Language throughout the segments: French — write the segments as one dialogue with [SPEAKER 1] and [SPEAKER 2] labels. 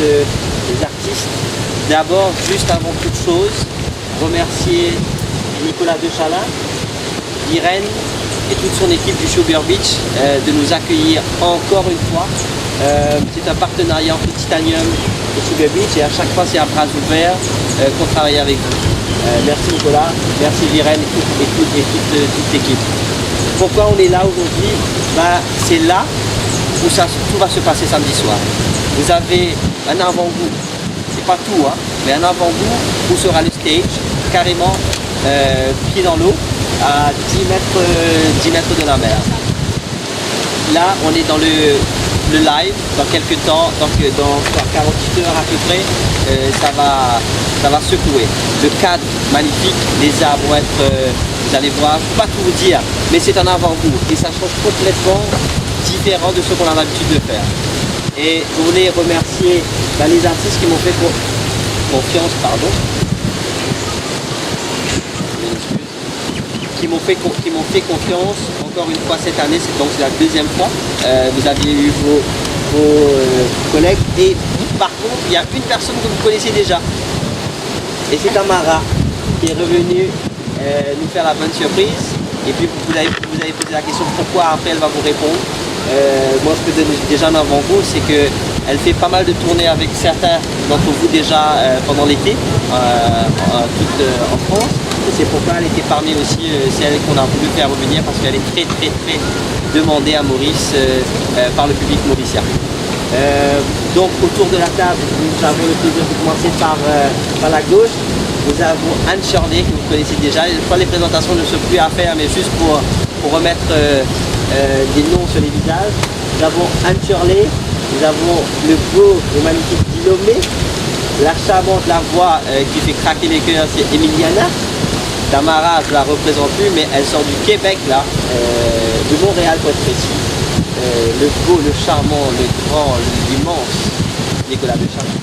[SPEAKER 1] les artistes. D'abord, juste avant toute chose, remercier Nicolas Dechalin, Irène et toute son équipe du Sugar Beach de nous accueillir encore une fois. C'est un partenariat entre Titanium et Sugar Beach et à chaque fois c'est à bras ouverts qu'on travaille avec vous. Merci Nicolas, merci Irène et toute l'équipe. Pourquoi on est là aujourd'hui? C'est là où tout va se passer samedi soir. Vous avez un avant-goût, c'est pas tout, hein, mais un avant-goût où sera le stage, carrément pied dans l'eau, à 10 mètres de la mer. Là, on est dans le live, dans quelques temps, dans 48 heures à peu près, ça va secouer. Le cadre magnifique, les arbres vont être, vous allez voir, je ne peux pas tout vous dire, mais c'est un avant-goût et ça change complètement différent de ce qu'on a l'habitude de faire. Et je voulais remercier les artistes qui m'ont fait confiance, qui m'ont fait confiance encore une fois cette année, c'est la deuxième fois. Vous aviez eu vos collègues et par contre il y a une personne que vous connaissez déjà et c'est Tamara qui est revenue nous faire la bonne surprise et puis vous avez posé la question pourquoi après elle va vous répondre. Moi je peux donner déjà un avant-goût, c'est qu'elle fait pas mal de tournées avec certains d'entre vous déjà pendant l'été en France. C'est pourquoi elle était parmi aussi celle qu'on a voulu faire revenir parce qu'elle est très demandée à Maurice par le public mauricien. Donc autour de la table, nous avons le plaisir de commencer par la gauche. Nous avons Anne Shirley que vous connaissez déjà. Les présentations ne sont plus à faire mais juste pour remettre des noms sur les visages. Nous avons Anne Shirley, nous avons le beau et magnifique Dilomé, la charmante, la voix qui fait craquer les cœurs, c'est Emiliana. Tamara, je ne la représente plus, mais elle sort du Québec, là, de Montréal pour être précis. Le beau, le charmant, le grand, l'immense Nicolas Dechalin.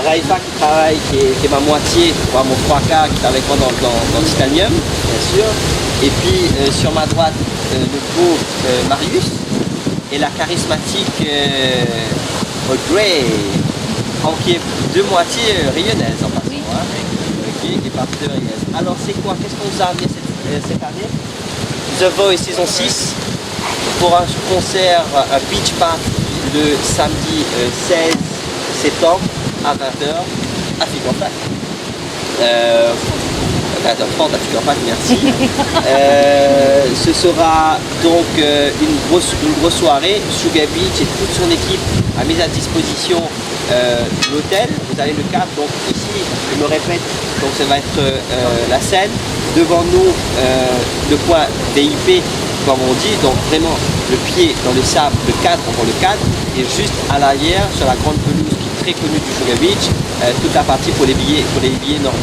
[SPEAKER 1] Raïfa qui travaille, qui est ma moitié, mon 3K qui est avec moi dans Titanium, bien sûr. Et puis sur ma droite, le beau Marius et la charismatique Audrey, qui est de moitié rayonnaise en passant. Qui est partie de Rayonnaise. Alors c'est quoi? Qu'est-ce qu'on nous a amené cette année? The Voice saison 6 pour un concert, un beach party le samedi 16 septembre à 20h à Figure Park. 20h30 à Figure Park, merci. Ce sera donc une grosse soirée. Sugar Beach et toute son équipe a mis à disposition l'hôtel. Vous avez le cadre, donc ici, je me répète, donc ça va être la scène. Devant nous, le point VIP, comme on dit, donc vraiment le pied dans le sable, le cadre, on voit le cadre, et juste à l'arrière, sur la grande pelouse qui est très connue du Sugar Beach, toute la partie pour les billets normaux.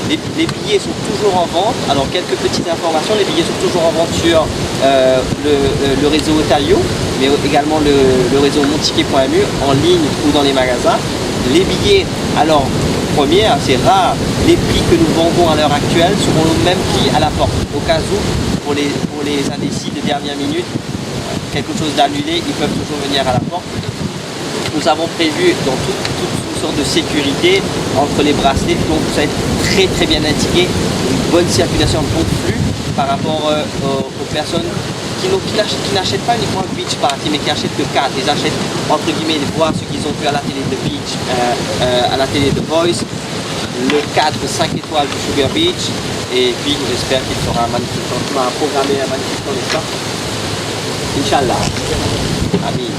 [SPEAKER 1] Les billets sont toujours en vente. Alors quelques petites informations, les billets sont toujours en vente sur le réseau Otalio, mais également le réseau monticket.mu en ligne ou dans les magasins. Les billets, alors première, c'est rare, les prix que nous vendons à l'heure actuelle seront le même prix à la porte. Au cas où, pour les indécis de dernière minute, quelque chose d'annulé, ils peuvent toujours venir à la porte. Nous avons prévu dans toutes sortes de sécurité entre les bracelets, donc vous allez être très bien indiqué, une bonne circulation, un bon flux par rapport aux personnes qui n'achètent pas uniquement le beach party, mais qui achètent le cadre. Ils achètent entre guillemets de voir ce qu'ils ont vu à la télé de Beach, à la télé de Voice, le cadre 5 étoiles du Sugar Beach, et puis j'espère qu'il fera un magnifique temps, un programmé un magnifique temps, n'est-ce pas? Inch'Allah. Amin.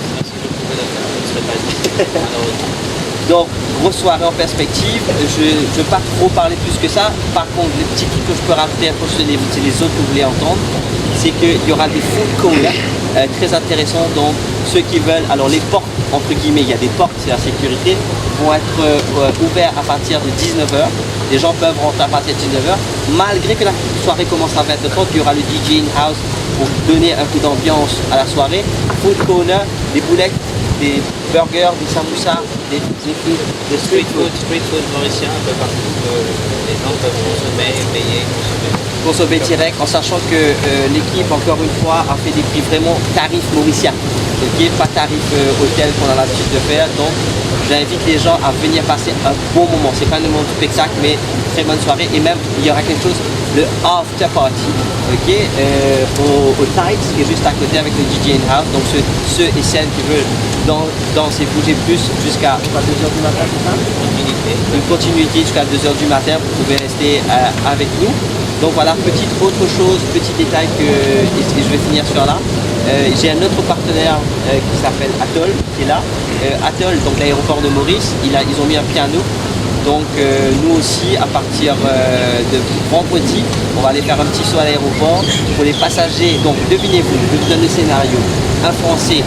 [SPEAKER 1] Donc, grosse soirée en perspective. Je ne veux pas trop parler plus que ça. Par contre, les petits trucs que je peux rajouter, c'est les autres que vous voulez entendre, c'est qu'il y aura des food courts très intéressants. Donc, ceux qui veulent, alors les portes, entre guillemets, il y a des portes, c'est la sécurité, vont être ouverts à partir de 19h. Les gens peuvent rentrer à partir de 19h. Malgré que la soirée commence à 20h30, il y aura le DJ in-house pour donner un coup d'ambiance à la soirée. Food corner, des boulettes des burgers, des samoussas, des street food.
[SPEAKER 2] Street food mauricien un peu partout. Les gens peuvent consommer, payer,
[SPEAKER 1] Consommer direct, en sachant que l'équipe, encore une fois, a fait des prix vraiment tarifs mauriciens. Ok, pas tarif hôtel qu'on a l'habitude de faire. Donc, j'invite les gens à venir passer un bon moment. C'est pas le moment du spectacle, mais très bonne soirée. Et même, il y aura quelque chose, le after party, ok, au Tides, qui est juste à côté avec le DJ in-house. Donc, ceux et celles qui veulent danser, bouger plus jusqu'à 2h du matin, c'est ça? Une continuité jusqu'à 2h du matin, vous pouvez rester avec nous. Donc voilà, autre chose, petit détail et je vais finir sur là. J'ai un autre partenaire qui s'appelle Atoll, qui est là. Atoll, donc l'aéroport de Maurice, ils ont mis un piano. Donc nous aussi, à partir de vendredi, on va aller faire un petit saut à l'aéroport pour les passagers. Donc devinez-vous, je vous donne le scénario. Un Français,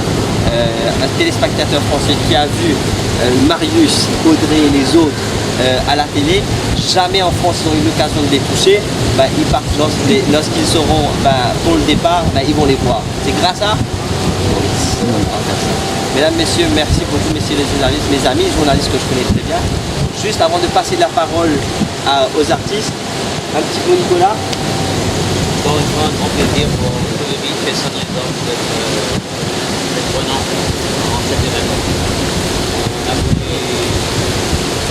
[SPEAKER 1] un téléspectateur français qui a vu Marius, Audrey et les autres à la télé, jamais en France ils ont eu l'occasion de les toucher, ils partent lorsqu'ils seront pour le départ, ils vont les voir. C'est grâce à Maurice. Mesdames, messieurs, merci beaucoup, messieurs les journalistes, mes amis journalistes que je connais très bien. Juste avant de passer la parole aux artistes, un petit mot Nicolas.
[SPEAKER 2] Encore une fois, un grand plaisir pour le Beach et son exemple d'être prenant en cet événement. On a voulu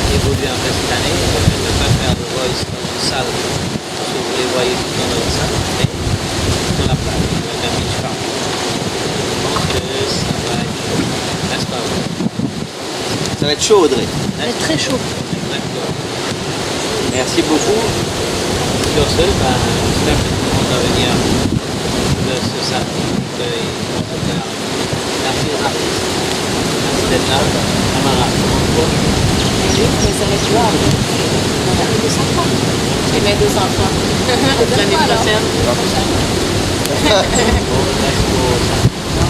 [SPEAKER 2] évoluer un peu cette année, ne pas faire de voice dans une salle, parce que vous les voyez tout dans notre salle, mais sur la plage, avec un beach park. Je pense que ça va être chaud, n'est-ce pas?
[SPEAKER 1] Ça va être chaud, Audrey.
[SPEAKER 3] Ça va être très chaud.
[SPEAKER 2] Exactement.
[SPEAKER 1] Merci beaucoup.
[SPEAKER 2] Sur ce, j'espère que tout le monde va venir de ce samedi, qu'ils vont se faire. Merci aux artistes. Merci d'être là. Tamara,
[SPEAKER 3] Oui, mais ça va être jouable. On a deux enfants. Et mes deux enfants. L'année prochaine.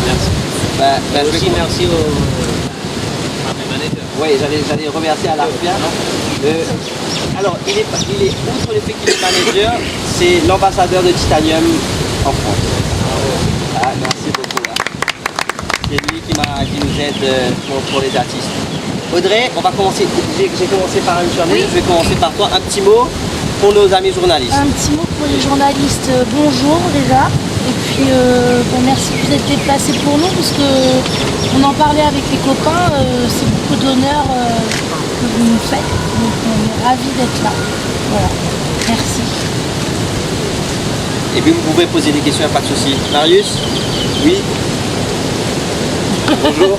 [SPEAKER 2] Merci.
[SPEAKER 1] Je vais
[SPEAKER 2] Aussi, merci à mes managers.
[SPEAKER 1] Oui, j'allais remercier à l'Arpia. Alors, il est outre le fait qu'il est manager, c'est l'ambassadeur de Titanium en France. Ah, merci beaucoup. Là. C'est lui qui nous aide pour les artistes. Audrey, on va commencer. J'ai commencé par une journée, je vais commencer par toi. Un petit mot pour nos amis journalistes.
[SPEAKER 4] Un petit mot pour les journalistes, bonjour déjà. Et puis merci de vous être déplacés pour nous parce que on en parlait avec les copains, c'est beaucoup d'honneur que vous nous faites. Donc on est ravis d'être là. Voilà, merci.
[SPEAKER 1] Et puis vous pouvez poser des questions, pas de souci. Marius? Oui. Bonjour.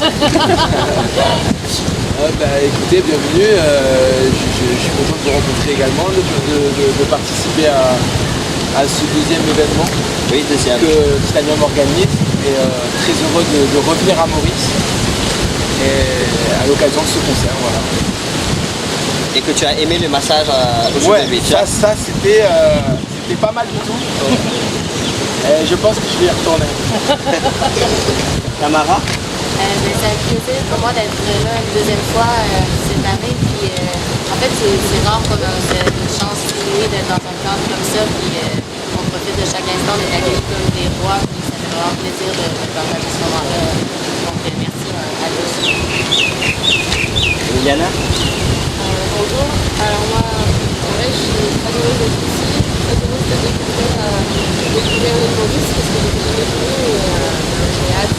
[SPEAKER 5] Écoutez, bienvenue. Je suis content de vous rencontrer également, de participer à ce deuxième événement que Titanium organise. Et très heureux de revenir à Maurice et à l'occasion de ce concert. Voilà.
[SPEAKER 1] Et que tu as aimé le massage au Sugar Beach.
[SPEAKER 5] Ça c'était pas mal du tout. Et je pense que je vais y retourner.
[SPEAKER 1] Tamara?
[SPEAKER 3] C'est un plaisir pour moi d'être là une deuxième fois cette année. Puis, en fait, c'est rare qu'on a une chance inouïe d'être dans un cadre comme ça. Puis, on profite de chaque instant, on est accueillis comme des rois. Puis, ça fait vraiment plaisir de partager ce moment-là. Donc, merci à tous.
[SPEAKER 1] Liliana?
[SPEAKER 6] Bonjour. Alors moi, je suis très heureuse d'être ici, très heureuse de découvrir le Maurice parce que je n'ai jamais venu et j'ai hâte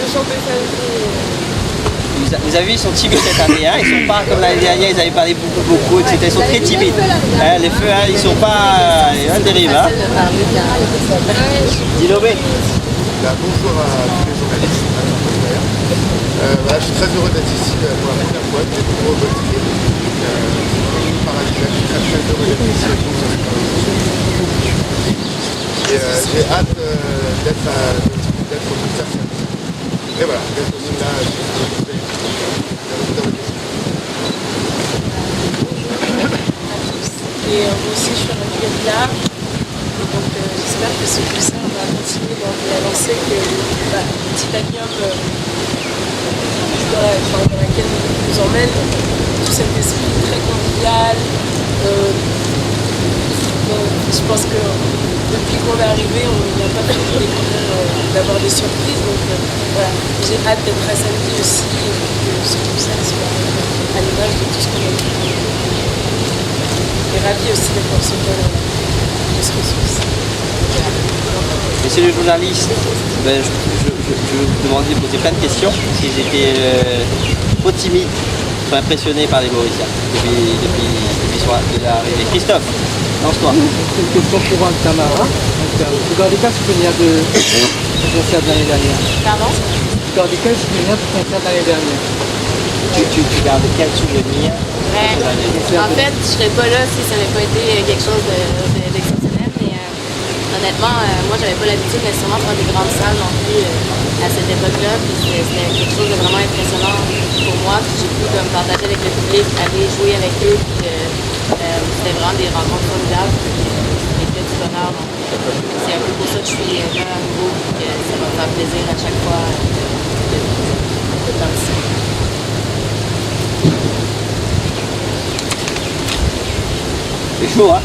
[SPEAKER 6] de chanter samedi.
[SPEAKER 1] Vous avez vu, ils sont timides cette année, hein. Ils sont pas comme l'année dernière, ils avaient parlé beaucoup, etc. Ils sont très timides. Les feux, ils sont pas un dérive. Hein. Dilobé.
[SPEAKER 7] Bonjour à tous les journalistes. Je suis très heureux d'être ici pour la première fois, de découvrir votre équipe. Je suis très heureux d'être ici avec vous. Et j'ai hâte d'être au concert. Et voilà, d'être aussi là.
[SPEAKER 6] Et moi aussi, je suis ravie d'être là. Donc, j'espère que ce concert va continuer dans la lancée que Titanium dans laquelle nous emmène. tout cet esprit très convivial. Je pense que depuis qu'on est arrivé, on n'a pas fait d'avoir des surprises. Donc voilà, j'ai hâte d'être à samedi aussi et que tout ça soit à l'image de tout ce qu'on a fait. Et ravi aussi d'être dans ce bol de ce ressource.
[SPEAKER 1] Monsieur le journaliste, ben, je vais vous demander de poser plein de questions parce qu'ils étaient trop timides, trop impressionnés par les Mauriciens depuis de l'arrivée. Christophe, lance-toi.
[SPEAKER 5] Une question pour un camarade. Vous gardez quel souvenir de concert de l'année dernière?
[SPEAKER 3] Pardon?
[SPEAKER 5] Vous gardez quel souvenir du concert de l'année dernière?
[SPEAKER 1] Tu gardes quel souvenir?
[SPEAKER 3] En fait, je serais pas là si ça n'avait pas été quelque chose d'exceptionnel, mais honnêtement, moi j'avais pas l'habitude nécessairement de faire des grandes salles non plus à cette époque-là, puis c'était quelque chose de vraiment impressionnant pour moi, puis j'ai pu comme partager avec le public, aller jouer avec eux, puis c'était vraiment des rencontres formidables, puis c'était que du bonheur, donc c'est un peu pour ça que je suis là à nouveau, puis que ça va me faire plaisir à chaque fois de participer.
[SPEAKER 1] C'est chaud, hein?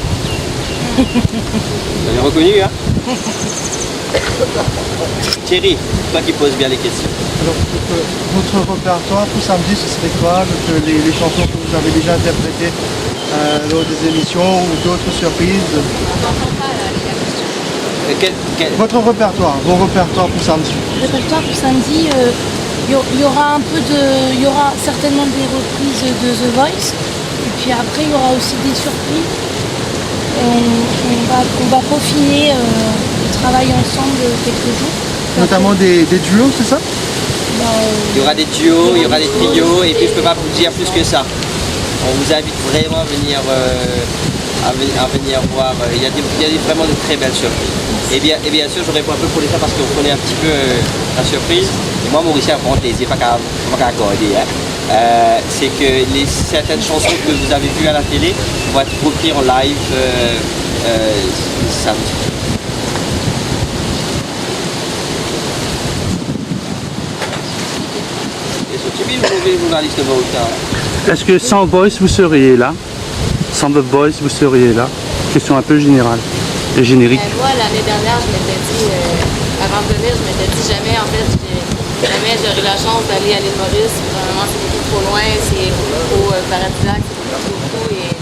[SPEAKER 1] Vous avez reconnu, hein? Thierry, toi qui poses bien les questions.
[SPEAKER 8] Alors, votre répertoire pour samedi, ce serait quoi? Donc, les chansons que vous avez déjà interprétées lors des émissions ou d'autres surprises? Votre répertoire, vos répertoires pour samedi.
[SPEAKER 4] Le répertoire pour samedi, il y aura certainement des reprises de The Voice. Et puis après, il y aura aussi des surprises. On va peaufiner le travail ensemble quelques jours.
[SPEAKER 8] Notamment des duos, c'est ça?
[SPEAKER 1] Il y aura des duos, il y aura des trios, et puis je ne peux pas vous dire plus que ça. On vous invite vraiment à venir voir. Il y a vraiment de très belles surprises. Et bien sûr, je réponds un peu pour les ça parce qu'on connaît un petit peu la surprise. Et moi, Mauricien, par contre, c'est pas qu'à accorder. C'est que certaines chansons que vous avez vues à la télé vont être reprises en live samedi. Et ce timide, vous avez les journalistes mauriciens.
[SPEAKER 9] Est-ce que sans Voice, vous seriez là? Sans The Voice, vous seriez là? Question un peu générale et générique.
[SPEAKER 3] Moi, l'année dernière, je m'étais dit, avant de venir, je m'étais dit jamais, en fait, jamais j'aurai la chance d'aller à l'île Maurice. Probablement, c'est beaucoup trop loin, c'est beaucoup trop paradisiaque, c'est beaucoup trop fou, et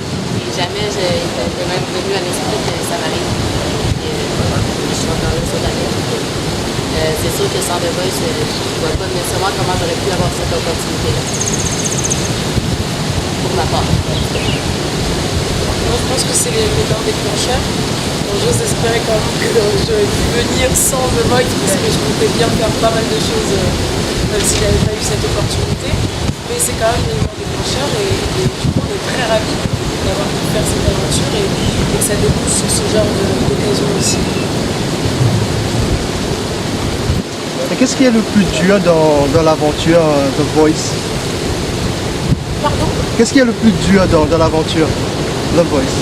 [SPEAKER 3] jamais il m'était même venu à l'esprit que ça m'arrive. Je suis encore là cette année. C'est sûr que sans The Voice, je ne vois pas nécessairement comment j'aurais pu avoir cette opportunité-là. Pour ma part.
[SPEAKER 6] Moi, je pense que c'est l'élément déclencheur. Donc, j'ose espérer quand même que j'aurais pu venir sans The Voice parce que je comptais bien faire pas mal de choses même si j'avais pas eu cette opportunité. Mais c'est quand même l'élément déclencheur et du coup, on est très ravis d'avoir pu faire cette aventure et que ça débouche sur ce genre d'occasion aussi.
[SPEAKER 8] Et qu'est-ce qui est le plus dur dans l'aventure The Voice?
[SPEAKER 6] Pardon?
[SPEAKER 8] Qu'est-ce qui est le plus dur dans l'aventure The Voice?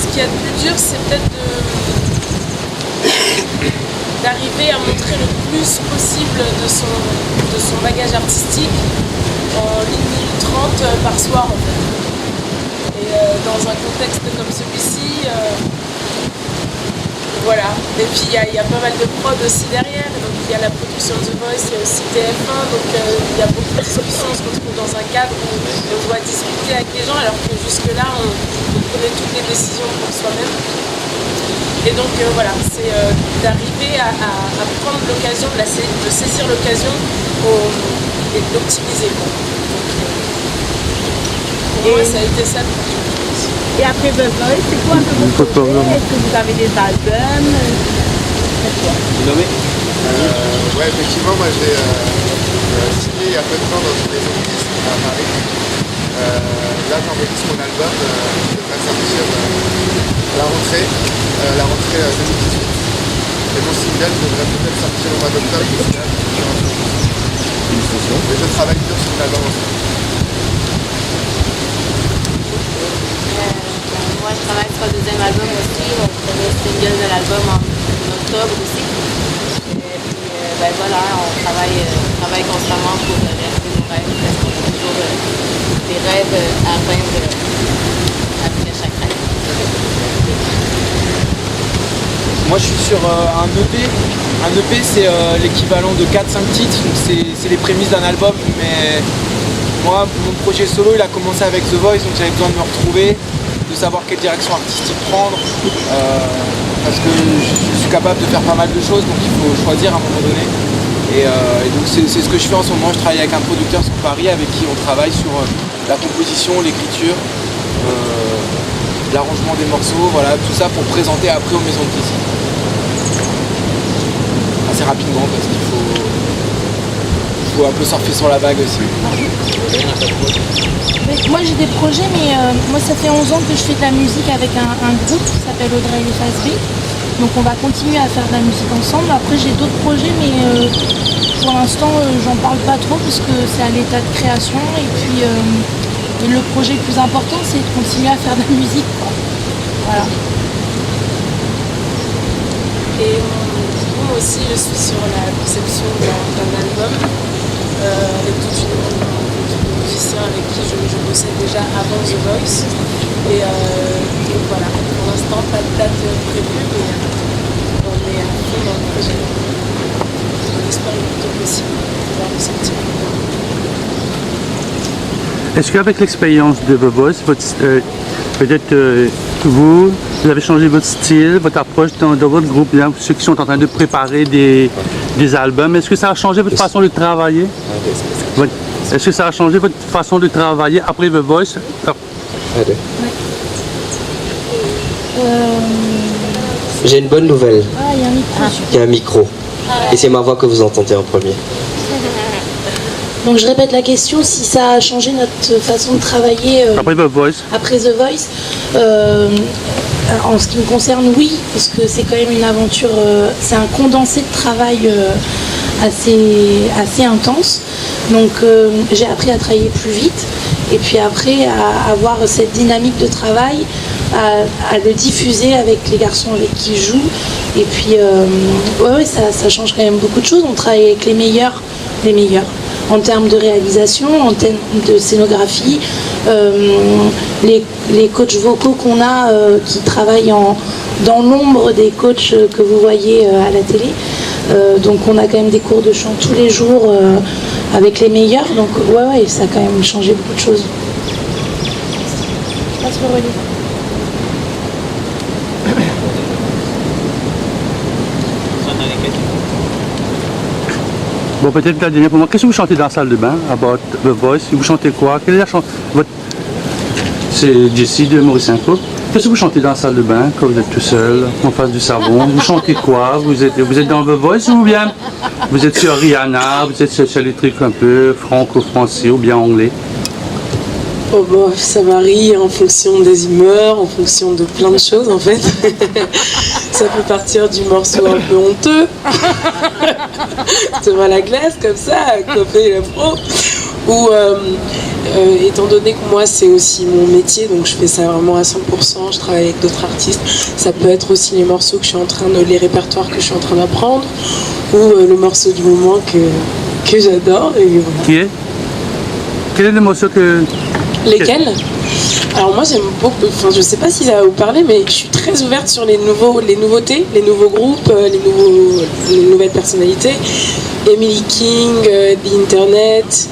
[SPEAKER 6] Ce qu'il y a de plus dur, c'est peut-être d'arriver à montrer le plus possible de son bagage artistique en 1 minute 30 par soir en fait. Et dans un contexte comme celui-ci, voilà. Et puis il y a pas mal de prod aussi derrière, donc il y a la production de The Voice, il y a aussi TF1, donc il y a beaucoup de discussions, on se retrouve dans un cadre où on doit discuter avec les gens, alors que jusque-là on prenait toutes les décisions pour soi-même. Et donc voilà, c'est d'arriver à prendre l'occasion, de saisir l'occasion et de l'optimiser. Pour moi, ça a été ça.
[SPEAKER 10] Et après The Voice, c'est quoi un peu vos projets? Est-ce que vous avez des albums?
[SPEAKER 1] Vous nommez?
[SPEAKER 7] Ouais, effectivement, moi j'ai signé il y a peu de temps dans une maison de disques à Paris. Là, j'enregistre mon album qui devrait sortir à la rentrée 2018. Et mon single devrait peut-être sortir au mois d'octobre. Et je travaille dur sur l'album aussi.
[SPEAKER 3] Moi, je travaille sur le deuxième album aussi. On fait le single de l'album en octobre aussi. Et puis, ben voilà, on travaille constamment pour réaliser nos rêves parce qu'on a toujours des rêves à atteindre après chaque rêve.
[SPEAKER 5] Moi je suis sur un EP. Un EP c'est l'équivalent de 4-5 titres, donc c'est les prémices d'un album, mais moi mon projet solo il a commencé avec The Voice, donc j'avais besoin de me retrouver, de savoir quelle direction artistique prendre, parce que je suis capable de faire pas mal de choses, donc il faut choisir à un moment donné. Et donc c'est ce que je fais en ce moment. Je travaille avec un producteur sur Paris avec qui on travaille sur la composition, l'écriture, l'arrangement des morceaux, voilà, tout ça pour présenter après aux maisons de disques. Assez rapidement parce qu'il faut un peu surfer sur la vague aussi.
[SPEAKER 4] Moi j'ai des projets, mais moi ça fait 11 ans que je fais de la musique avec un groupe qui s'appelle Audrey et les Phase B. Donc on va continuer à faire de la musique ensemble. Après j'ai d'autres projets, mais pour l'instant j'en parle pas trop parce que c'est à l'état de création. Et puis le projet le plus important c'est de continuer à faire de la musique, quoi. Voilà.
[SPEAKER 6] Et moi aussi je suis sur la conception d'un album avec toute une musicien avec qui je bossais déjà avant The Voice. Et donc voilà, pour l'instant pas de date prévue, mais on est à fond dans le projet. On espère le plus tôt possible de pouvoir le sortir.
[SPEAKER 9] Est-ce qu'avec l'expérience de The Voice, peut-être que vous avez changé votre style, votre approche dans votre groupe, bien, ceux qui sont en train de préparer des albums, est-ce que ça a changé votre façon de travailler? Est-ce que ça a changé votre façon de travailler après The Voice?
[SPEAKER 1] J'ai une bonne nouvelle.
[SPEAKER 4] Ah, il y a un micro.
[SPEAKER 1] Il y a un micro. Et c'est ma voix que vous entendez en premier.
[SPEAKER 4] Donc je répète la question, si ça a changé notre façon de travailler
[SPEAKER 9] après The Voice.
[SPEAKER 4] Après The Voice. En ce qui me concerne, oui, parce que c'est quand même une aventure, c'est un condensé de travail assez intense. Donc j'ai appris à travailler plus vite et puis après à avoir cette dynamique de travail, à le diffuser avec les garçons avec qui je joue. Et puis ouais, ça change quand même beaucoup de choses. On travaille avec les meilleurs. En termes de réalisation, en termes de scénographie, les coachs vocaux qu'on a qui travaillent dans l'ombre des coachs que vous voyez à la télé. Donc on a quand même des cours de chant tous les jours avec les meilleurs. Donc ouais, ça a quand même changé beaucoup de choses. Je passe le relais.
[SPEAKER 9] Bon, peut-être la dernière pour moi. Qu'est-ce que vous chantez dans la salle de bain, about The Voice? Vous chantez quoi? Quelle est la chanson? C'est Jessie de Maurice Info. Qu'est-ce que vous chantez dans la salle de bain quand vous êtes tout seul, en face du savon? Vous chantez quoi? Vous êtes dans The Voice ou bien vous êtes sur Rihanna, vous êtes sur les trucs un peu franco-français ou bien anglais?
[SPEAKER 6] Oh bah, ça varie en fonction des humeurs, en fonction de plein de choses en fait. Ça peut partir du morceau un peu honteux, devant la glace comme ça, copier la pro. Ou étant donné que moi c'est aussi mon métier, donc je fais ça vraiment à 100%, je travaille avec d'autres artistes, ça peut être aussi les morceaux que je suis en train les répertoires que je suis en train d'apprendre, ou le morceau du moment que j'adore. Et voilà.
[SPEAKER 9] Qui est? Quel est le morceau que...
[SPEAKER 6] Lesquels? Alors moi j'aime beaucoup, enfin je sais pas si ça va vous parler, mais je suis très ouverte sur les nouveautés, les nouveaux groupes, les nouvelles personnalités. Emily King, The Internet,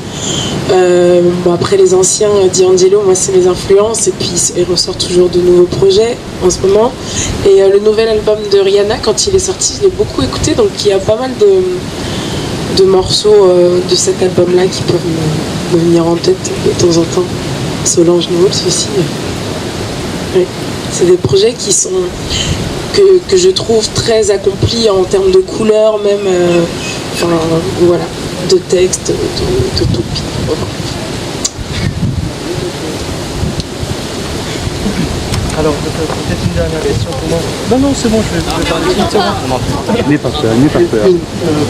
[SPEAKER 6] bon après les anciens, D'Angelo, moi c'est mes influences, et puis il ressort toujours de nouveaux projets en ce moment. Et le nouvel album de Rihanna, quand il est sorti, je l'ai beaucoup écouté, donc il y a pas mal de morceaux de cet album-là qui peuvent me venir en tête de temps en temps. Solange Knowles aussi. Oui. C'est des projets qui sont que je trouve très accomplis en termes de couleurs, même enfin, voilà, de texte, de tout.
[SPEAKER 8] Alors peut-être une dernière question pour moi. Non, c'est bon, je vais parler.
[SPEAKER 9] N'aie pas peur.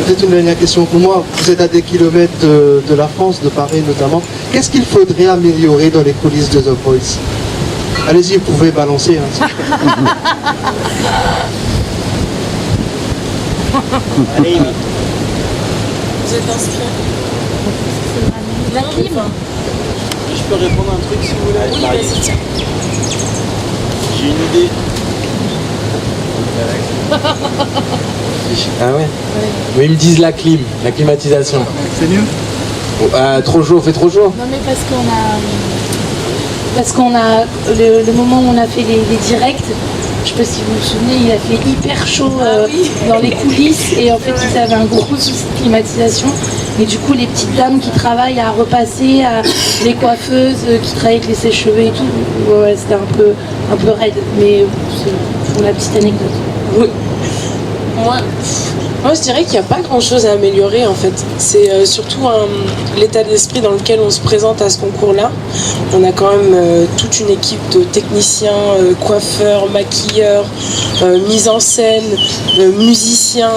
[SPEAKER 8] Peut-être une dernière question pour moi. Vous êtes à des kilomètres de la France, de Paris notamment. Qu'est-ce qu'il faudrait améliorer dans les coulisses de The Voice? Allez-y, vous pouvez balancer. Hein,
[SPEAKER 1] Allez, oui.
[SPEAKER 6] vous êtes inscrit?
[SPEAKER 4] La clim.
[SPEAKER 5] Je peux répondre à un truc si vous voulez?
[SPEAKER 6] Oui, vas-y, tiens.
[SPEAKER 5] J'ai une idée. Ah ouais? Mais ils me disent la clim, la climatisation.
[SPEAKER 9] C'est mieux?
[SPEAKER 5] Trop chaud, fait trop chaud?
[SPEAKER 4] Non mais parce qu'on a le moment où on a fait les directs, je sais pas si vous vous souvenez, il a fait hyper chaud dans les coulisses et en fait ils avaient un gros souci de climatisation. Et du coup les petites dames qui travaillent à repasser, les coiffeuses qui travaillent avec les sèche-cheveux et tout, ouais, c'était un peu raide, mais c'est pour la petite anecdote.
[SPEAKER 6] Oui. Moi, je dirais qu'il n'y a pas grand-chose à améliorer en fait. C'est surtout l'état d'esprit dans lequel on se présente à ce concours-là. On a quand même toute une équipe de techniciens, coiffeurs, maquilleurs, mise en scène, musiciens,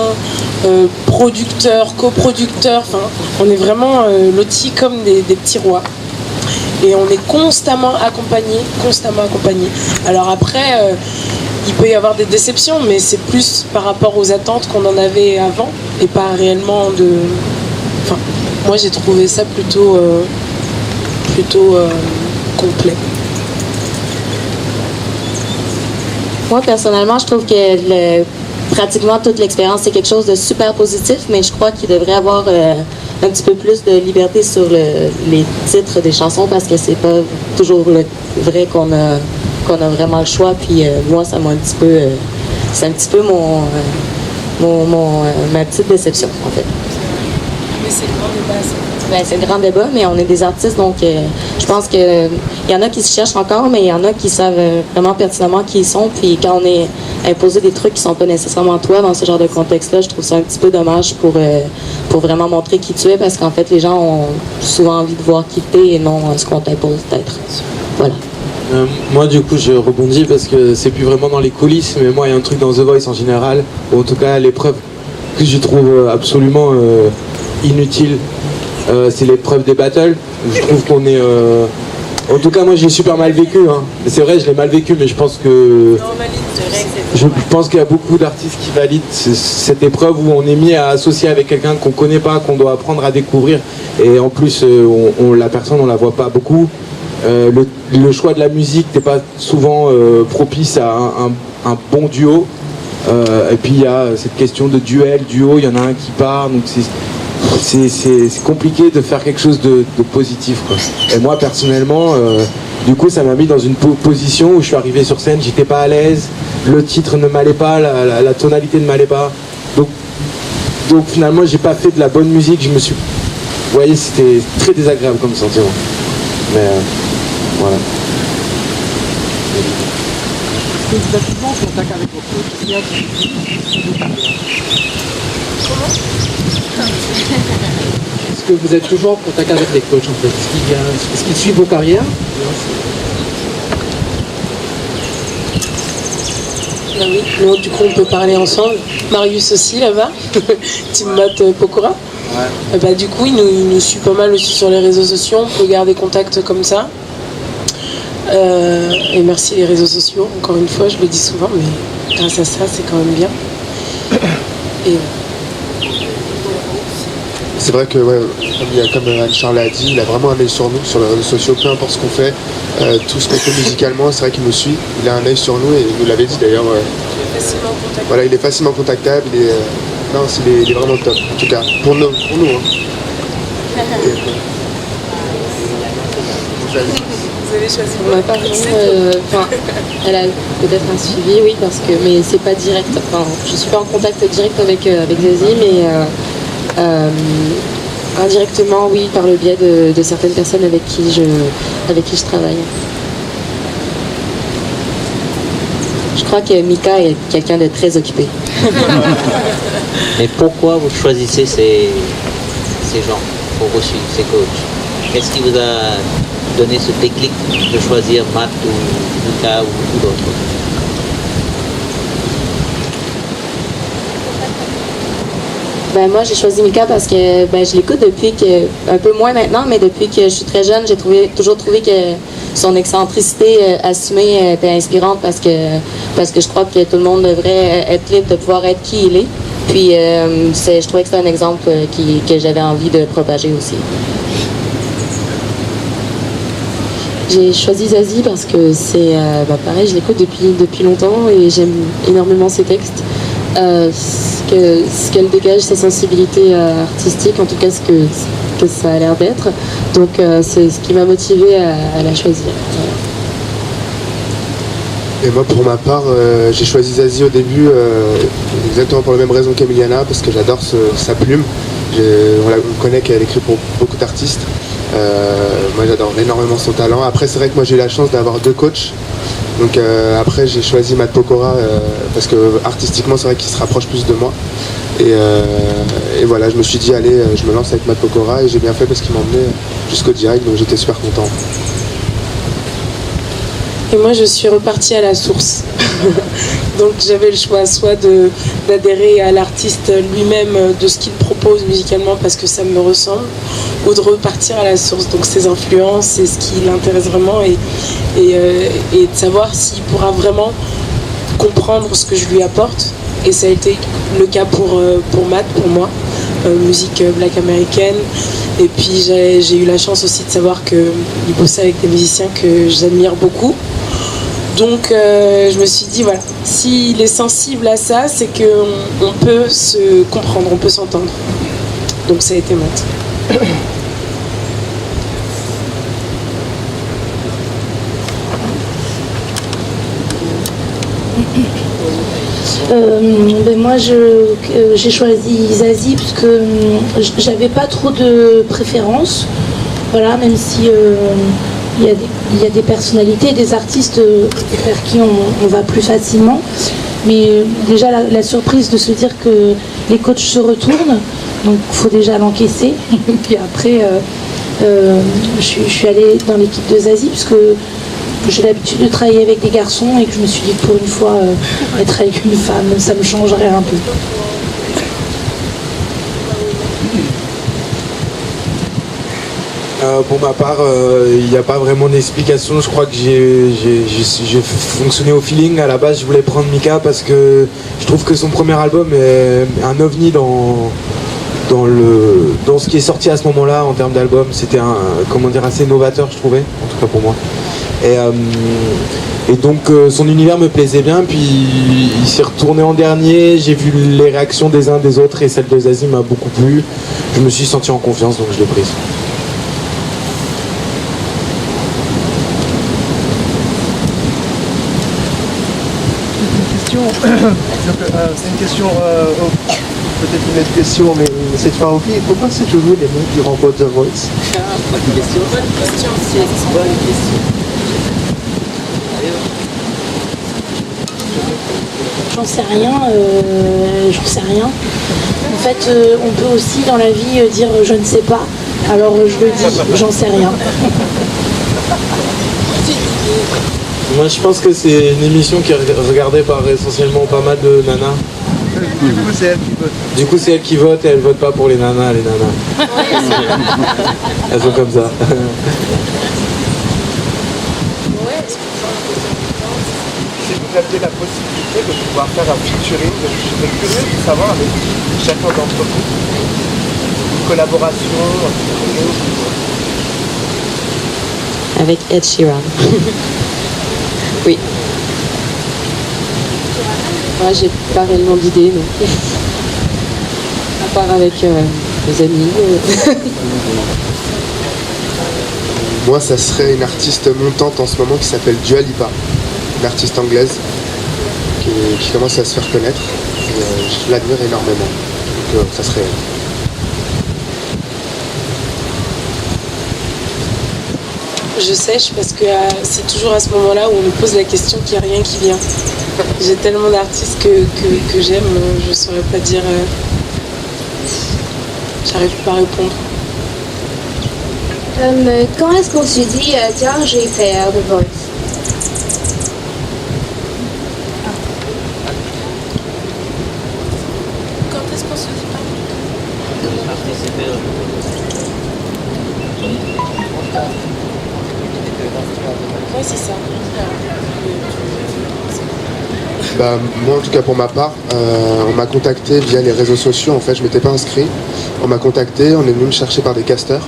[SPEAKER 6] producteurs, coproducteurs. Enfin, on est vraiment lotis comme des petits rois. Et on est constamment accompagnés. Alors après, il peut y avoir des déceptions, mais c'est plus par rapport aux attentes qu'on en avait avant et pas réellement de... Enfin, moi j'ai trouvé ça plutôt complet.
[SPEAKER 3] Moi, personnellement, je trouve que pratiquement toute l'expérience, c'est quelque chose de super positif, mais je crois qu'il devrait avoir un petit peu plus de liberté sur les titres des chansons parce que c'est pas toujours vrai qu'on a vraiment le choix. Puis moi, ça m'a un petit peu... c'est un petit peu ma petite déception, en fait.
[SPEAKER 6] Mais c'est le grand débat, ça.
[SPEAKER 3] Ben, c'est le grand débat, mais on est des artistes, donc je pense qu'il y en a qui se cherchent encore, mais il y en a qui savent vraiment pertinemment qui ils sont. Puis quand on est imposé des trucs qui sont pas nécessairement toi dans ce genre de contexte-là, je trouve ça un petit peu dommage pour vraiment montrer qui tu es, parce qu'en fait, les gens ont souvent envie de voir qui t'es et non ce qu'on t'impose d'être. Voilà.
[SPEAKER 5] Moi du coup je rebondis parce que c'est plus vraiment dans les coulisses, mais moi il y a un truc dans The Voice en général, ou en tout cas l'épreuve que je trouve absolument inutile, c'est l'épreuve des battles. Je trouve qu'on est... En tout cas moi j'ai super mal vécu, hein. C'est vrai je l'ai mal vécu, mais je pense que... Je pense qu'il y a beaucoup d'artistes qui valident cette épreuve où on est mis à associer avec quelqu'un qu'on connaît pas, qu'on doit apprendre à découvrir, et en plus la personne on la voit pas beaucoup. Le choix de la musique n'est pas souvent propice à un bon duo. Et puis il y a cette question de duo, il y en a un qui part, donc c'est compliqué de faire quelque chose de positif, quoi. Et moi personnellement, du coup ça m'a mis dans une position où je suis arrivé sur scène, j'étais pas à l'aise, le titre ne m'allait pas, la tonalité ne m'allait pas. Donc finalement j'ai pas fait de la bonne musique, vous voyez, c'était très désagréable comme sentiment. Mais voilà.
[SPEAKER 8] Est-ce que vous êtes souvent en contact avec vos coachs? Est-ce qu'il y a des
[SPEAKER 6] Comment?
[SPEAKER 8] Est-ce que vous êtes toujours en contact avec les coachs en fait? Est-ce qu'ils suivent vos carrières?
[SPEAKER 6] Ben oui, nous, du coup on peut parler ensemble. Marius aussi là-bas, Timot Pokora. Ouais. Bah, du coup il nous suit pas mal aussi sur les réseaux sociaux, on peut garder contact comme ça. Et merci les réseaux sociaux, encore une fois je le dis souvent, mais grâce à ça c'est quand même bien. Et
[SPEAKER 7] c'est vrai que comme Anne-Charles l'a dit, il a vraiment un œil sur nous, sur les réseaux sociaux, peu importe ce qu'on fait, tout ce qu'on fait musicalement, c'est vrai qu'il nous suit, il a un œil sur nous et il nous l'avait dit d'ailleurs.
[SPEAKER 6] il est facilement contactable.
[SPEAKER 7] Voilà, il est facilement contactable et non, il est vraiment top, en tout cas, pour nous. Hein.
[SPEAKER 6] Vous avez choisi
[SPEAKER 3] Ma part, elle a peut-être un suivi, oui, mais c'est pas direct. Enfin, je suis pas en contact direct avec Zazie, mais indirectement, oui, par le biais de certaines personnes avec qui je travaille. Je crois que Mika est quelqu'un de très occupé.
[SPEAKER 2] Mais pourquoi vous choisissez ces gens pour vous suivre, ces coachs? Qu'est-ce qui vous a donné ce déclic de choisir Matt ou Mika ou d'autres?
[SPEAKER 3] Ben, moi, j'ai choisi Mika parce que je l'écoute depuis un peu moins maintenant, mais depuis que je suis très jeune, j'ai toujours trouvé que son excentricité assumée était inspirante parce que je crois que tout le monde devrait être libre de pouvoir être qui il est. Puis je trouvais que c'était un exemple que j'avais envie de propager aussi. J'ai choisi Zazie parce que c'est pareil, je l'écoute depuis longtemps et j'aime énormément ses textes. Ce qu'elle dégage, sa sensibilité artistique, en tout cas ce que ça a l'air d'être. Donc c'est ce qui m'a motivée à la choisir.
[SPEAKER 7] Et moi pour ma part, j'ai choisi Zazie au début exactement pour la même raison qu'Emiliana, parce que j'adore sa plume. On connaît qu'elle écrit pour beaucoup d'artistes. Moi j'adore énormément son talent. Après c'est vrai que moi j'ai eu la chance d'avoir 2 coachs. Donc après j'ai choisi Matt Pokora parce que artistiquement c'est vrai qu'il se rapproche plus de moi. Et voilà, je me suis dit allez, je me lance avec Matt Pokora et j'ai bien fait parce qu'il m'a emmené jusqu'au direct, donc j'étais super content.
[SPEAKER 6] Et moi, je suis repartie à la source. Donc j'avais le choix soit d'adhérer à l'artiste lui-même, de ce qu'il propose musicalement parce que ça me ressemble, ou de repartir à la source, donc ses influences, c'est ce qui l'intéresse vraiment, et de savoir s'il pourra vraiment comprendre ce que je lui apporte. Et ça a été le cas pour Matt, pour moi, musique black américaine. Et puis j'ai eu la chance aussi de savoir qu'il bossait avec des musiciens que j'admire beaucoup. Donc je me suis dit, voilà, s'il est sensible à ça, c'est qu'on peut se comprendre, on peut s'entendre. Donc ça a été Matt.
[SPEAKER 4] Moi j'ai choisi Zazie parce que j'avais pas trop de préférences, voilà, même si il y a des personnalités, des artistes vers qui on va plus facilement, mais déjà la surprise de se dire que les coachs se retournent, donc il faut déjà l'encaisser. Et puis après je suis allée dans l'équipe de Zazie parce que j'ai l'habitude de travailler avec des garçons et que je me suis dit que pour une fois être avec une femme, ça me changerait un peu.
[SPEAKER 5] Pour ma part, il n'y a pas vraiment d'explication. Je crois que j'ai fonctionné au feeling. À la base, je voulais prendre Mika parce que je trouve que son premier album est un ovni dans ce qui est sorti à ce moment-là en termes d'album. C'était assez novateur, je trouvais, en tout cas pour moi. Et donc son univers me plaisait bien, puis il s'est retourné en dernier, j'ai vu les réactions des uns des autres et celle de Zazie m'a beaucoup plu. Je me suis senti en confiance, donc je l'ai prise.
[SPEAKER 8] C'est une question, peut-être une autre question, mais cette fois, ok, pourquoi c'est toujours les mecs qui remportent The Voice?
[SPEAKER 1] Bonne question. Bonne question.
[SPEAKER 4] J'en sais rien. En fait, on peut aussi dans la vie dire je ne sais pas. Alors je le dis, j'en sais rien.
[SPEAKER 5] Moi je pense que c'est une émission qui est regardée par essentiellement pas mal de nanas.
[SPEAKER 8] Du coup c'est elle qui vote.
[SPEAKER 5] Du coup c'est elle qui vote et elle vote pas pour les nanas, Elles sont comme ça.
[SPEAKER 7] Si vous aviez la possibilité de pouvoir faire un featuring, je serais curieux de savoir avec chacun d'entre vous, une collaboration, un petit projet.
[SPEAKER 3] Avec Ed Sheeran. Oui. Moi, j'ai pas réellement d'idée, donc. À part avec mes amis.
[SPEAKER 7] Moi, ça serait une artiste montante en ce moment qui s'appelle Dua Lipa, une artiste anglaise qui commence à se faire connaître. Et, je l'admire énormément. Donc, ça serait elle.
[SPEAKER 6] Je sèche parce que c'est toujours à ce moment-là où on me pose la question qu'il n'y a rien qui vient. J'ai tellement d'artistes que j'aime, je ne saurais pas dire. J'arrive pas à répondre.
[SPEAKER 11] Quand est-ce qu'on se dit tiens, je vais faire The Voice?
[SPEAKER 6] Quand est-ce qu'on se dit pas?
[SPEAKER 2] Participer.
[SPEAKER 6] Oui, c'est ça.
[SPEAKER 7] Moi, en tout cas pour ma part, on m'a contacté via les réseaux sociaux. En fait, je m'étais pas inscrit. On m'a contacté, on est venu me chercher par des casteurs.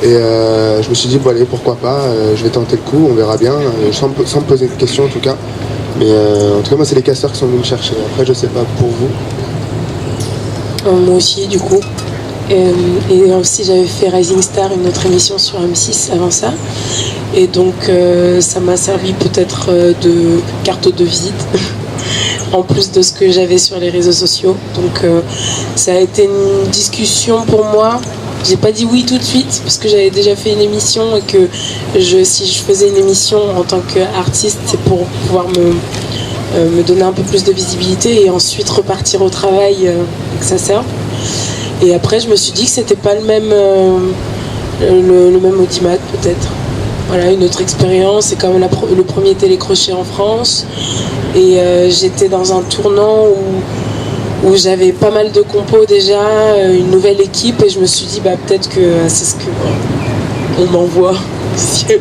[SPEAKER 7] Et je me suis dit, bon allez, pourquoi pas, je vais tenter le coup, on verra bien, sans me poser de questions en tout cas. Mais en tout cas, moi, c'est les casteurs qui sont venus me chercher. Après, je sais pas pour vous.
[SPEAKER 6] Moi aussi, du coup. Et aussi, j'avais fait Rising Star, une autre émission sur M6 avant ça. Et donc, ça m'a servi peut-être de carte de visite, en plus de ce que j'avais sur les réseaux sociaux. Donc, ça a été une discussion pour moi. J'ai pas dit oui tout de suite, parce que j'avais déjà fait une émission et que si je faisais une émission en tant qu'artiste, c'est pour pouvoir me donner un peu plus de visibilité et ensuite repartir au travail et que ça serve. Et après, je me suis dit que c'était pas le même audimat peut-être. Voilà, une autre expérience. C'est quand même le premier télécrochet en France. Et j'étais dans un tournant où j'avais pas mal de compos déjà, une nouvelle équipe. Et je me suis dit, peut-être que c'est ce qu'on m'envoie du ciel.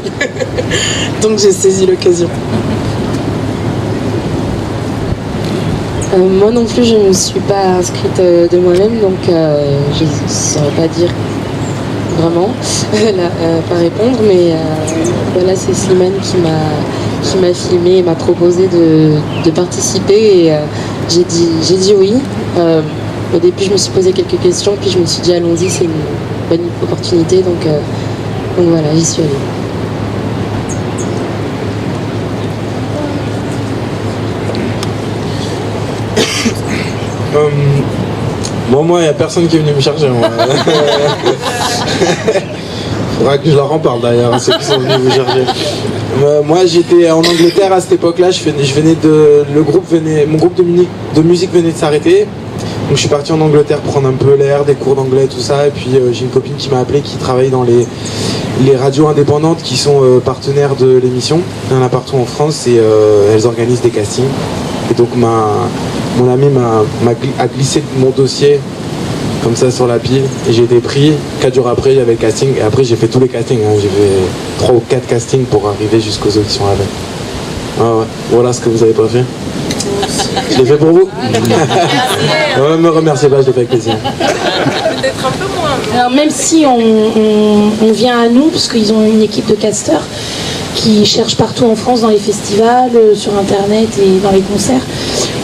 [SPEAKER 6] Donc j'ai saisi l'occasion.
[SPEAKER 12] Moi non plus, je ne me suis pas inscrite de moi-même, donc je ne saurais pas dire vraiment, pas répondre, mais voilà, c'est Slimane qui m'a filmé et m'a proposé de participer et j'ai dit oui. Au début, je me suis posé quelques questions, puis je me suis dit allons-y, c'est une bonne opportunité, donc voilà, j'y suis allée.
[SPEAKER 5] Moi, il n'y a personne qui est venu me chercher. Faudra que je leur en parle d'ailleurs, ceux qui sont venus me chercher. Moi, j'étais en Angleterre à cette époque-là. Mon groupe de musique venait de s'arrêter. Donc, je suis parti en Angleterre prendre un peu l'air, des cours d'anglais, tout ça. Et puis, j'ai une copine qui m'a appelé, qui travaille dans les radios indépendantes qui sont partenaires de l'émission. Il y en a partout en France et elles organisent des castings. Et donc, mon ami a glissé mon dossier comme ça sur la pile et j'ai été pris. 4 jours après, il y avait le casting et après j'ai fait tous les castings. J'ai fait 3 ou 4 castings pour arriver jusqu'aux auditions avec. Ah ouais. Voilà ce que vous avez pas fait. Je l'ai fait pour vous. Ouais, me remerciez pas, je l'ai fait avec plaisir.
[SPEAKER 6] Peut-être un peu moins.
[SPEAKER 4] Alors même si on vient à nous, parce qu'ils ont une équipe de casteurs qui cherchent partout en France dans les festivals, sur internet et dans les concerts,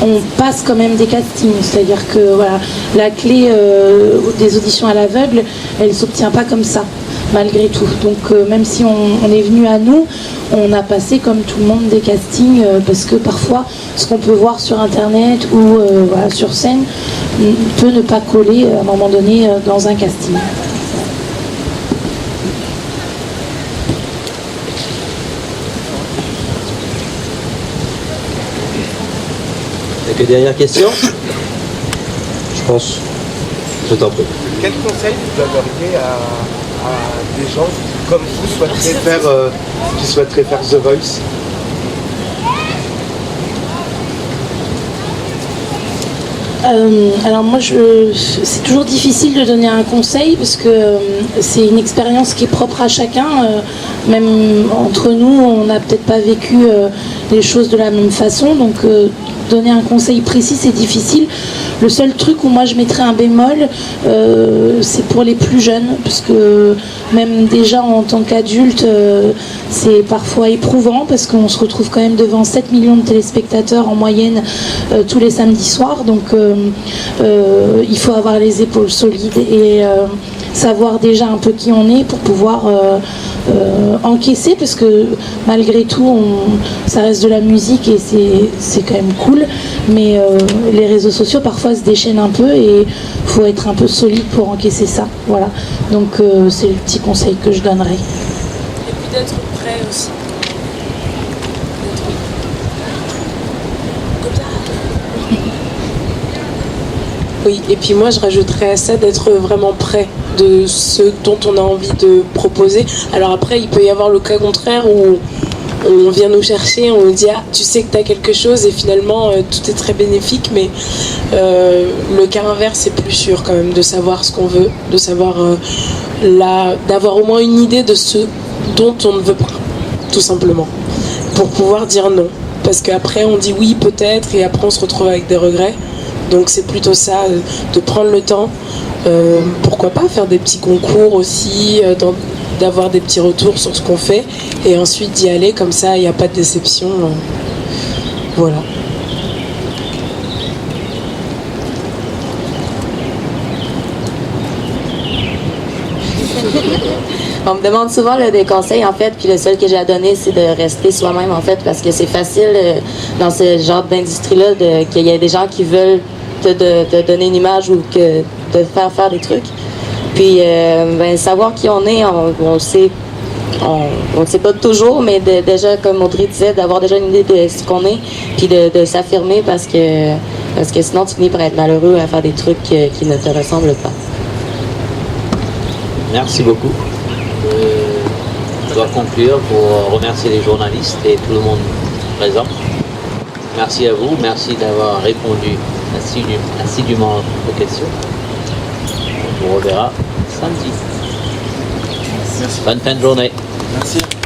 [SPEAKER 4] on passe quand même des castings, c'est-à-dire que voilà, la clé des auditions à l'aveugle, elle ne s'obtient pas comme ça, malgré tout. Donc même si on est venu à nous, on a passé comme tout le monde des castings, parce que parfois ce qu'on peut voir sur internet ou voilà, sur scène peut ne pas coller à un moment donné dans un casting.
[SPEAKER 1] Quelques dernières questions? Je pense. Je t'en prie.
[SPEAKER 13] Quel conseil vous donneriez à des gens qui, comme vous, qui souhaiteraient faire The Voice?
[SPEAKER 4] Alors moi, c'est toujours difficile de donner un conseil parce que c'est une expérience qui est propre à chacun. Même entre nous, on n'a peut-être pas vécu les choses de la même façon. Donc donner un conseil précis, c'est difficile. Le seul truc où moi je mettrais un bémol, c'est pour les plus jeunes, parce que même déjà en tant qu'adulte, c'est parfois éprouvant, parce qu'on se retrouve quand même devant 7 millions de téléspectateurs en moyenne tous les samedis soirs, donc il faut avoir les épaules solides et savoir déjà un peu qui on est pour pouvoir encaisser, parce que malgré tout ça reste de la musique et c'est quand même cool, mais les réseaux sociaux parfois se déchaînent un peu et il faut être un peu solide pour encaisser ça, voilà. Donc c'est le petit conseil que je donnerais.
[SPEAKER 6] Et puis d'être prêt aussi. Oui, et puis moi je rajouterais à ça d'être vraiment prêt de ce dont on a envie de proposer. Alors après, il peut y avoir le cas contraire où on vient nous chercher, on nous dit ah, tu sais que tu as quelque chose et finalement tout est très bénéfique, mais le cas inverse c'est plus sûr quand même de savoir ce qu'on veut, de savoir d'avoir au moins une idée de ce dont on ne veut pas, tout simplement, pour pouvoir dire non. parce qu'après on dit oui peut-être et après on se retrouve avec des regrets. Donc c'est plutôt ça, de prendre le temps, pourquoi pas faire des petits concours aussi, d'avoir des petits retours sur ce qu'on fait et ensuite d'y aller, comme ça il n'y a pas de déception. Voilà.
[SPEAKER 3] On me demande souvent des conseils en fait, puis le seul que j'ai à donner c'est de rester soi-même en fait, parce que c'est facile dans ce genre d'industrie-là qu'il y a des gens qui veulent te donner une image ou que te faire des trucs. Puis savoir qui on est, on le sait. On ne sait pas toujours, mais déjà, comme Audrey disait, d'avoir déjà une idée de ce qu'on est, puis de s'affirmer parce que sinon tu finis par être malheureux à faire des trucs qui ne te ressemblent pas.
[SPEAKER 2] Merci beaucoup. Je dois conclure pour remercier les journalistes et tout le monde présent. Merci à vous, merci d'avoir répondu assidûment aux questions. On vous reverra samedi.
[SPEAKER 5] Merci.
[SPEAKER 2] Bonne fin de journée.
[SPEAKER 5] Merci.